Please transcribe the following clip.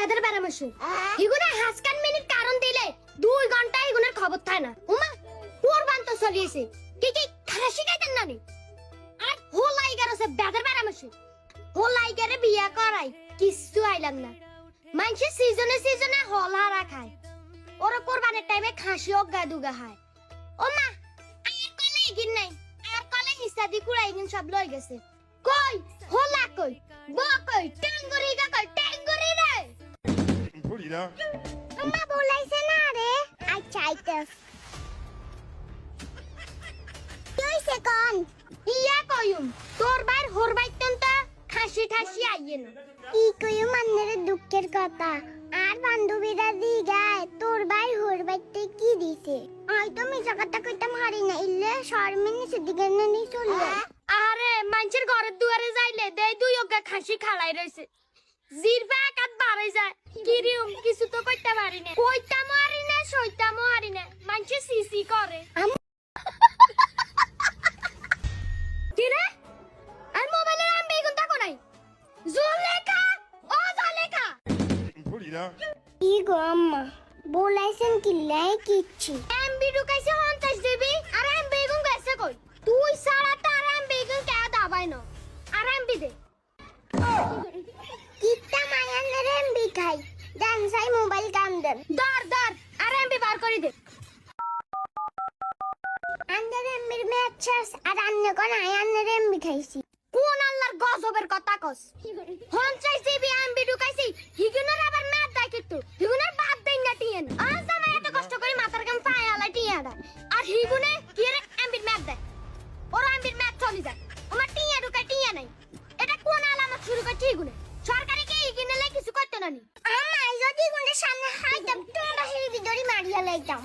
বেদের পরামর্শ ইগুনে হাসকান মিনিট কারণ দিলে 2 ঘন্টা ইগুনের খবর থাকে না উমা কুরবান তো চলিয়েছে কি কি খাসি খাইতেন না নি আর হোলাই গেছে বেদের পরামর্শ হোলাই গেরে বিয়া করাই কিছু আইলাম না মানছে সিজনে হল হারা খায় ওরা কুরবানের টাইমে খাসি অগা দুগা খায় ওমা আর কলে ইগিন নাই আর কলে হিসাদি কুড়াই ইগিন সব লই গেছে কই হোলা কই বো কই টেঙ্গুরি গা কই টেঙ্গুরি রে Bolirá. আম্মা বলাইছে না রে আচ্ছা আইতাস কইছে কোন ইয়া কইম তোর বাইর হোর বাইতেন তা খাসি ঠাসি আইয়ে না কি কইম আন্নারে দুঃখের কথা আর বান্ধবীরা দি গায় তোর ভাই হোর বাইতে কি দিছে আই তো মিছা কথা কইতাম হারি না ইল্লে শর্মিনী সিদ্দিকের নি চলে আরে মানুষের ঘরের দুয়ারে যাইলে দেই দুই ওগা খাসি খালাই রইছে জিরবা কাট বাড়াই যায় কিরিম কিছু তো কইতে পারি না কইতাম হারি না সইতাম হারি না মানুষে সিসি করে কি রে আর মোবাইলে আমি বেগুন তাকো নাই জুলেখা ও জুলেখা Bolirá. কি গো আম্মা বলাইছেন কি লাই কিচ্ছি এমবি ঢুকাইছে 50 জিবি আর এম বেগুন গেছে কই তুই সারা তার এম বেগুন কে দাবাই না আর এমবি দে কিত্তা মায়ান রে এমবি খাই দেন সাই মোবাইল কাম দেন দর আর এমবি বার করে দে আন্দার এমবির ম্যাচস আর আন্নে কোন আয়ানের এমবি খাইছি কোন আল্লাহর গজবের কথা কস 50 জিবি এমবি ঢুকাইছি হিগুনের আবার ম্যাচ দেয় কিন্তু হিগুনের বাদ দেই না টিএন আজ জানা এত কষ্ট করে মাথার কাম পায়ালা টিয়াডা আর হিগুনে কি রে এমবির ম্যাচ দেয় ওর এমবির ম্যাচ চলে যায় আমার টিয়া ঢুকাই টিয়া নাই এটা কোন আলামত শুরু করছে হিগুনে সরকারি কি হিগুনে লাই কিছু করতে না নি আমার যদি গুন্ডের সামনে হাইতাম তোমরা হেরি দড়ি মারিয়া লাইতাম